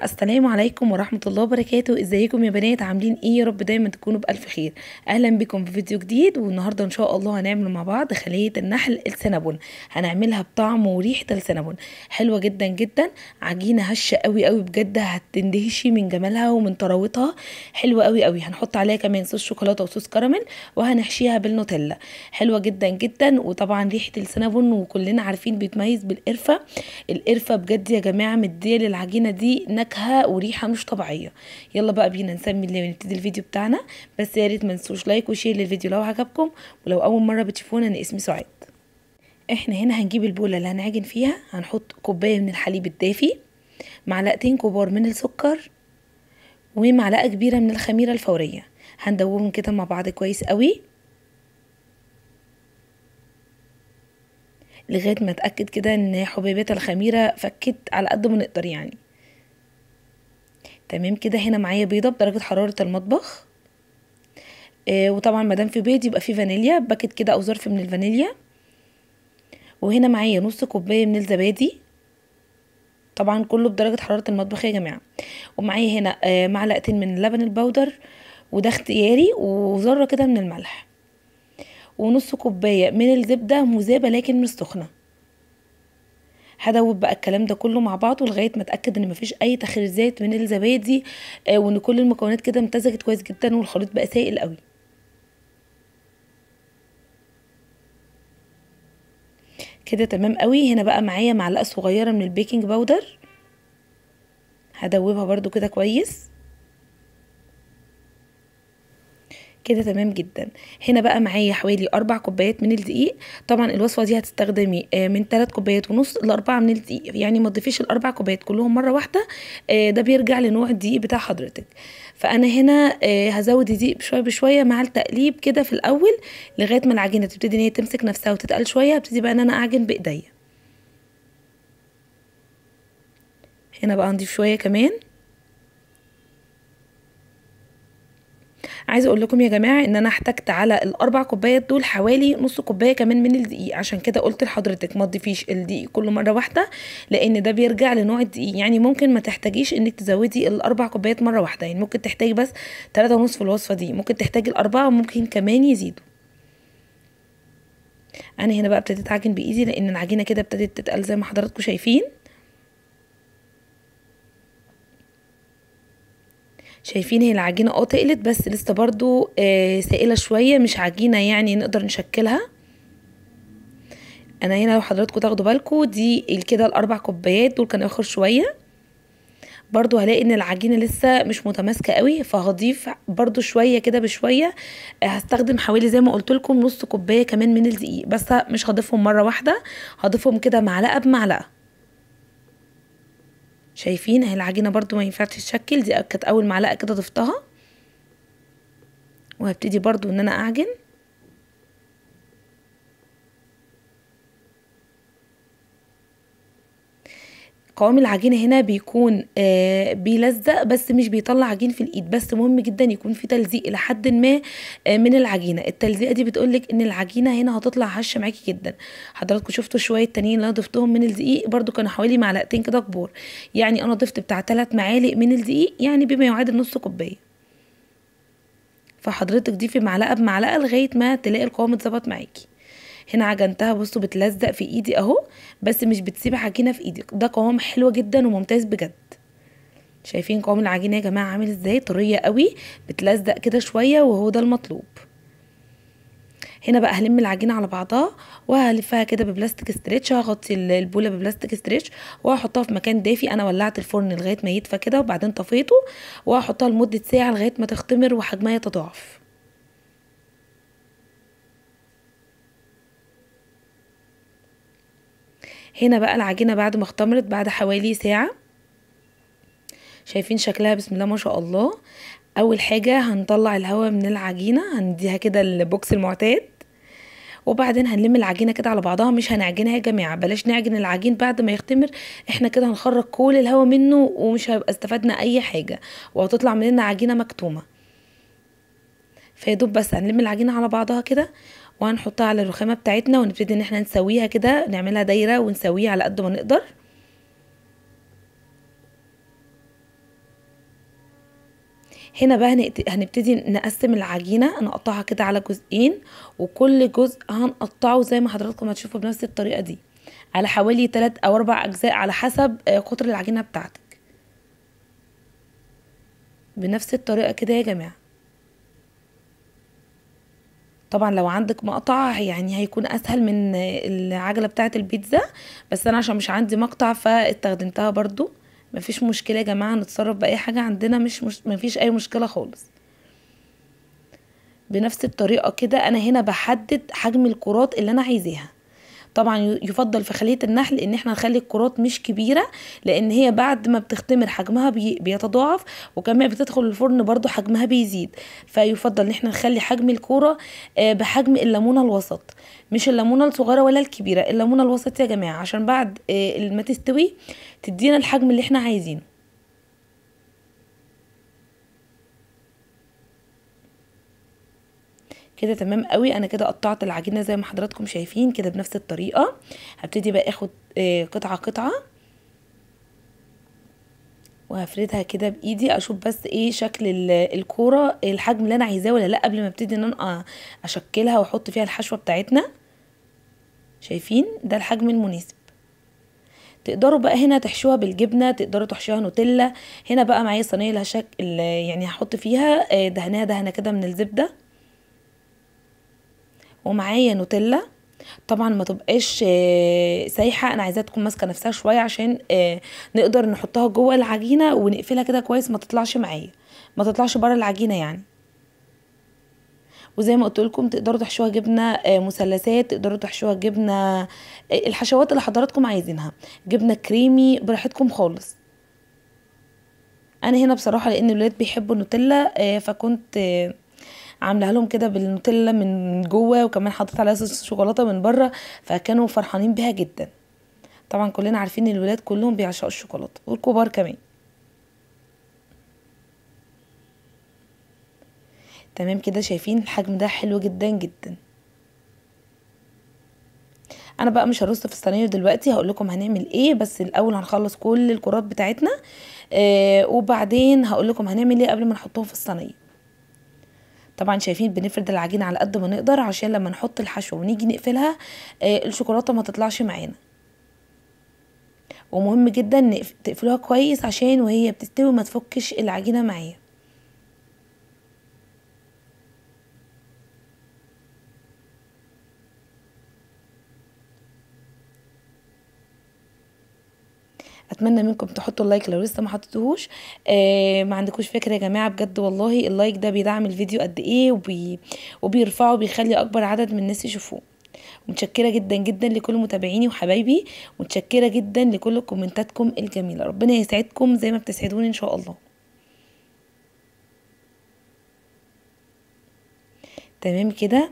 السلام عليكم ورحمة الله وبركاته. ازيكم يا بنات؟ عاملين ايه؟ يا رب دايما تكونوا بألف خير. اهلا بكم في فيديو جديد، والنهاردة ان شاء الله هنعمل مع بعض خلية النحل السينابون. هنعملها بطعم وريحة السينابون حلوة جدا جدا. عجينة هشة قوي قوي بجد، هتندهشي من جمالها ومن طراوتها. حلوة قوي قوي. هنحط عليها كمان صوص شوكولاتة وصوص كراميل، وهنحشيها بالنوتيلا. حلوة جدا جدا. وطبعا ريحة السينابون وكلنا عارفين بيتميز بالقرفة. القرفة بجد يا جماعة مدية للعجينة دي نكهة وريحة مش طبيعية. يلا بقى بينا نسمي الله ونبتدي الفيديو بتاعنا. بس يا ريت ما تنسوش لايك وشير للفيديو لو عجبكم. ولو اول مرة بتشوفونا انا اسمي سعاد. احنا هنا هنجيب البولة اللي هنعجن فيها، هنحط كوباية من الحليب الدافي، معلقتين كبار من السكر، ومعلقة كبيرة من الخميرة الفورية. هندوبهم كده مع بعض كويس قوي لغايه ما اتاكد كده ان حبيبات الخميره فكت على قد ما نقدر يعني. تمام كده. هنا معايا بيضه بدرجه حراره المطبخ. وطبعا مادام في بيض يبقى في فانيليا، باكت كده او ظرف من الفانيليا. وهنا معايا نص كوبايه من الزبادي، طبعا كله بدرجه حراره المطبخ يا جماعه. ومعايا هنا معلقتين من اللبن البودر، وده اختياري، وذره كده من الملح. ونص كوبايه من الزبده مذابه لكن مش سخنه. هدوب بقى الكلام ده كله مع بعضه لغايه ما اتاكد ان مفيش اي تخريزات من الزبادي، وان كل المكونات كده امتزجت كويس جدا والخليط بقى سائل قوي. كده تمام قوي. هنا بقى معايا معلقه صغيره من البيكنج باودر، هدوبها برضو كده كويس. كده تمام جدا. هنا بقى معايا حوالي 4 كوبايات من الدقيق. طبعا الوصفه دي هتستخدمي من 3 كوبايات ونص ل4 من الدقيق، يعني ما تضيفيش ال4 كوبايات كلهم مره واحده. ده بيرجع لنوع الدقيق بتاع حضرتك. فانا هنا هزود الدقيق بشويه بشويه مع التقليب كده في الاول، لغايه ما العجينه تبتدي ان هي تمسك نفسها وتتقل شويه. ابتدي بقى ان انا اعجن بايديا. هنا بقى نضيف شويه كمان. عايزه اقول لكم يا جماعه ان انا احتجت على ال4 كوبايات دول حوالي نص كوبايه كمان من الدقيق، عشان كده قلت لحضرتك ما تضيفيش الدقيق كله مره واحده، لان ده بيرجع لنوع الدقيق. يعني ممكن ما تحتاجيش انك تزودي ال4 كوبايات مره واحده، يعني ممكن تحتاجي بس 3 ونص في الوصفه دي، ممكن تحتاجي ال4 وممكن كمان يزيدوا. انا هنا بقى ابتديت اعجن بايدي لان العجينه كده ابتدت تتقل زي ما حضراتكم شايفين. شايفين هي العجينه تقلت، بس لسه برضو سائله شويه، مش عجينه يعني نقدر نشكلها. انا هنا لو حضراتكم تاخدوا بالكم دي كده ال4 كوبايات دول كانوا اخر شويه. برضو هلاقي ان العجينه لسه مش متماسكه قوي، فهضيف برضو شويه كده بشويه. هستخدم حوالي زي ما قلت لكم نص كوبايه كمان من الدقيق، بس مش هضيفهم مره واحده، هضيفهم كده معلقه بمعلقه. شايفين اهي العجينه برضو ما ينفعش تتشكل، دي كانت اول معلقه كده ضفتها. وهبتدي برضو ان انا اعجن. قوام العجينه هنا بيكون بيلزق بس مش بيطلع عجين في الايد، بس مهم جدا يكون في تلزيق لحد ما من العجينه. التلزيقه دي بتقولك ان العجينه هنا هتطلع هشه معاكي جدا. حضراتكم شفتوا شويه تانيين اللي انا ضفتهم من الدقيق برضو كانوا حوالي معلقتين كده كبار، يعني انا ضفت بتاع 3 معالق من الدقيق، يعني بما يعادل نص كوبايه. فحضرتك ضيفي معلقه بمعلقه لغايه ما تلاقي القوام اتظبط معاكي. هنا عجنتها بصوا بتلزق في ايدي اهو، بس مش بتسيب عجينه في ايدك. ده قوام حلو جدا وممتاز بجد. شايفين قوام العجينه يا جماعه عامل ازاي؟ طريه قوي، بتلزق كده شويه، وهو ده المطلوب. هنا بقى هلم العجينه على بعضها وهلفها كده ببلاستيك ستريتش. هغطي البوله ببلاستيك ستريتش وهحطها في مكان دافي. انا ولعت الفرن لغايه ما يدفى كده وبعدين طفيته، وهحطها لمده ساعه لغايه ما تختمر وحجمها يتضاعف. هنا بقى العجينه بعد ما اختمرت بعد حوالي ساعه، شايفين شكلها بسم الله ما شاء الله. اول حاجه هنطلع الهواء من العجينه، هنديها كده البوكس المعتاد، وبعدين هنلم العجينه كده على بعضها. مش هنعجنها يا جماعه، بلاش نعجن العجين بعد ما يختمر، احنا كده هنخرج كل الهواء منه ومش هيبقى استفدنا اي حاجه، وهتطلع مننا عجينه مكتومه. فيدوب بس هنلم العجينه على بعضها كده، وهنحطها على الرخامه بتاعتنا، ونبتدي ان احنا نسويها كده، نعملها دايره ونسويها على قد ما نقدر. هنا بقى هنبتدي نقسم العجينة، نقطعها كده على جزئين، وكل جزء هنقطعه زي ما حضراتكم هتشوفوا بنفس الطريقة دي على حوالي 3 أو 4 أجزاء على حسب قطر العجينة بتاعتك. بنفس الطريقة كده يا جماعة. طبعا لو عندك مقطع يعني هيكون اسهل من العجلة بتاعة البيتزا، بس انا عشان مش عندي مقطع فاستخدمتها برضو. مفيش مشكلة يا جماعة، نتصرف بأي حاجة عندنا، مفيش اي مشكلة خالص. بنفس الطريقة كده انا هنا بحدد حجم الكرات اللي انا عايزاها. طبعا يفضل في خلية النحل ان احنا نخلي الكرات مش كبيرة، لان هي بعد ما بتختمر حجمها بيتضاعف، وكمان بتدخل الفرن برضو حجمها بيزيد. فيفضل ان احنا نخلي حجم الكورة بحجم الليمونة الوسط، مش الليمونة الصغيرة ولا الكبيرة، الليمونة الوسط يا جماعة، عشان بعد ما تستوي تدينا الحجم اللي احنا عايزينه. كده تمام قوي. انا كده قطعت العجينه زي ما حضراتكم شايفين كده بنفس الطريقه. هبتدي بقى اخد قطعه قطعه وهفردها كده بايدي، اشوف بس ايه شكل الكوره، الحجم اللي انا عايزاه ولا لا، قبل ما ابتدي ان انا اشكلها واحط فيها الحشوه بتاعتنا. شايفين ده الحجم المناسب. تقدروا بقى هنا تحشوها بالجبنه، تقدروا تحشوها نوتيلا. هنا بقى معايا صينيه لها شكل، يعني هحط فيها دهنه كده من الزبده، ومعايا نوتيلا. طبعا ما تبقاش سايحه، انا عايزاها تكون ماسكه نفسها شويه عشان نقدر نحطها جوه العجينه ونقفلها كده كويس، ما تطلعش معايا، ما تطلعش بره العجينه يعني. وزي ما قلت لكم تقدروا تحشوها جبنه مثلثات، تقدروا تحشوها جبنه الحشوات اللي حضراتكم عايزينها، جبنه كريمي براحتكم خالص. انا هنا بصراحه لان الولاد بيحبوا النوتيلا فكنت عاملاها لهم كده بالنوتيلا من جوه، وكمان حطيت عليها صوص شوكولاته من بره، فكانوا فرحانين بيها جدا. طبعا كلنا عارفين ان الولاد كلهم بيعشقوا الشوكولاته والكبار كمان. تمام كده، شايفين الحجم ده حلو جدا جدا. انا بقى مش هرص في الصينيه دلوقتي، هقول لكم هنعمل ايه، بس الاول هنخلص كل الكرات بتاعتنا وبعدين هقول لكم هنعمل ايه قبل ما نحطهم في الصينيه. طبعا شايفين بنفرد العجينه على قد ما نقدر عشان لما نحط الحشو ونيجي نقفلها الشوكولاته ما تطلعش معانا. ومهم جدا تقفلوها كويس عشان وهي بتستوي ما تفكش العجينه معايا. اتمنى منكم تحطوا اللايك لو لسه ما حطيتوهوش. ما عندكوش فكره يا جماعه، بجد والله اللايك ده بيدعم الفيديو قد ايه، وبيرفعه وبيخلي اكبر عدد من الناس يشوفوه. متشكره جدا جدا لكل متابعيني وحبايبي، متشكره جدا لكل كومنتاتكم الجميله، ربنا يسعدكم زي ما بتسعدوني ان شاء الله. تمام كده.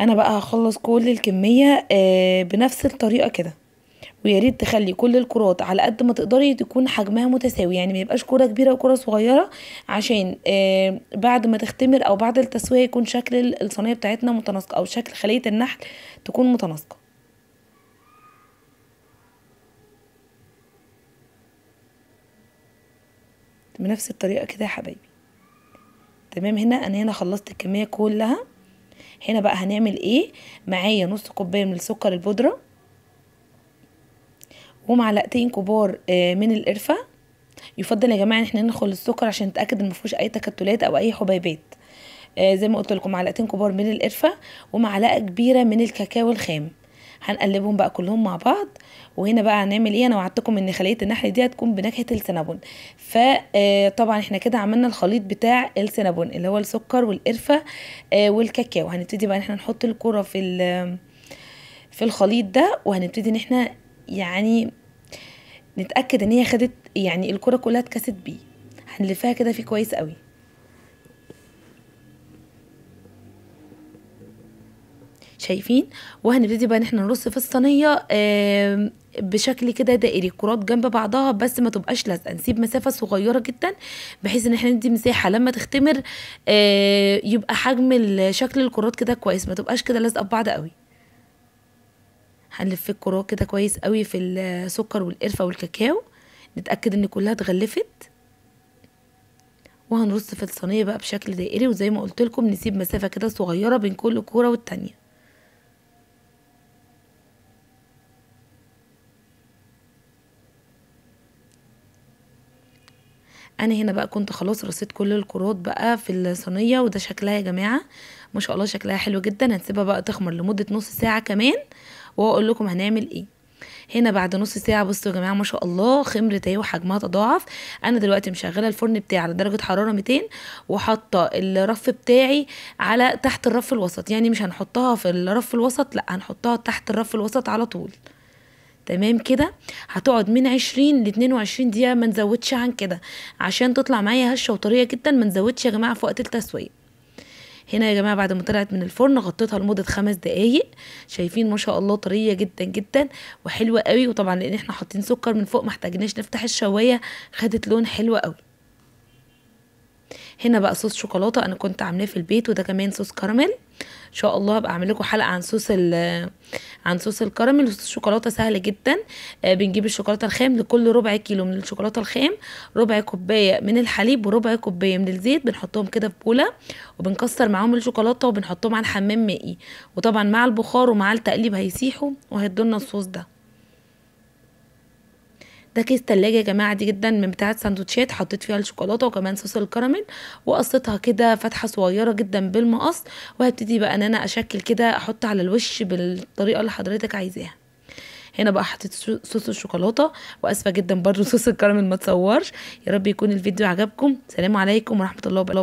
انا بقى هخلص كل الكميه بنفس الطريقه كده. ويا ريت تخلي كل الكرات على قد ما تقدري تكون حجمها متساوي، يعني ما يبقاش كرة كبيرة وكرة صغيرة، عشان بعد ما تختمر او بعد التسوية يكون شكل الصينية بتاعتنا متناسقة، او شكل خلية النحل تكون متناسقة. بنفس الطريقة كده يا حبايبي. تمام. انا هنا خلصت الكمية كلها. هنا بقى هنعمل ايه؟ معايا نص كوباية من السكر البودرة، ومعلقتين كبار من القرفة. يفضل يا جماعة ان احنا ندخل السكر عشان نتأكد ان مفيهوش اي تكتلات او اي حبيبات. زي ما قلت لكم معلقتين كبار من القرفه، ومعلقه كبيره من الكاكاو الخام. هنقلبهم بقى كلهم مع بعض. وهنا بقى هنعمل ايه؟ انا وعدتكم ان خليه النحل دي هتكون بنكهه السينابون. فطبعا احنا كده عملنا الخليط بتاع السينابون اللي هو السكر والقرفه والكاكاو. هنبتدي بقى ان احنا نحط الكرة في الخليط ده، وهنبتدي ان احنا يعني نتاكد ان هي خدت، يعني الكرة كلها اتكست بيه. هنلفها كده فيه كويس قوي. شايفين؟ وهنبتدي بقى ان احنا نرص في الصينيه بشكل كده دائري، كرات جنب بعضها بس ما تبقاش لازقه، نسيب مسافه صغيره جدا بحيث ان احنا ندي مساحه لما تختمر يبقى حجم شكل الكرات كده كويس، ما تبقاش كده لازقه ببعض قوي. هنلف الكرات كده كويس قوي في السكر والقرفه والكاكاو، نتاكد ان كلها اتغلفت. وهنرص في الصينيه بقى بشكل دائري، وزي ما قلت لكم نسيب مسافه كده صغيره بين كل كوره والتانيه. انا هنا بقى كنت خلاص رصيت كل الكرات بقى في الصينيه، وده شكلها يا جماعه ما شاء الله شكلها حلو جدا. هنسيبها بقى تخمر لمده نص ساعه كمان واقول لكم هنعمل ايه. هنا بعد نص ساعه بصوا يا جماعه ما شاء الله خمرت اهي وحجمها تضاعف. انا دلوقتي مشغله الفرن بتاعي على درجه حراره 200، وحاطه الرف بتاعي على تحت الرف الوسط، يعني مش هنحطها في الرف الوسط، لا هنحطها تحت الرف الوسط على طول. تمام كده. هتقعد من 20 ل 22 دقيقه، ما نزودش عن كده عشان تطلع معايا هشه وطريه جدا. ما نزودش يا جماعه في وقت التسويه. هنا يا جماعه بعد ما طلعت من الفرن غطيتها لمده 5 دقايق. شايفين ما شاء الله طريه جدا جدا وحلوه قوي، وطبعا لان احنا حاطين سكر من فوق محتاجناش نفتح الشوايه، خدت لون حلو قوي. هنا بقى صوص شوكولاته انا كنت عاملاه في البيت، وده كمان صوص كراميل. ان شاء الله هبقى اعمل لكم حلقه عن صوص الكراميل. وصوص الشوكولاته سهل جدا. بنجيب الشوكولاته الخام، لكل ربع كيلو من الشوكولاته الخام ربع كوبايه من الحليب وربع كوبايه من الزيت، بنحطهم كده في بوله وبنكسر معاهم الشوكولاته وبنحطهم على الحمام مائي، وطبعا مع البخار ومع التقليب هيسيحوا وهيدولنا الصوص ده. ده كيس تلاجة يا جماعة عادي جدا من بتاعة سندوتشات، حطيت فيها الشوكولاتة وكمان صوص الكراميل، وقصيتها كده فتحة صغيرة جدا بالمقص، وهبتدي بقى ان انا اشكل كده احط على الوش بالطريقة اللي حضرتك عايزاها. هنا بقى حطيت صوص الشوكولاتة، واسفة جدا برضو صوص الكراميل ما تصورش. يا رب يكون الفيديو عجبكم. سلام عليكم ورحمة الله وبركاته.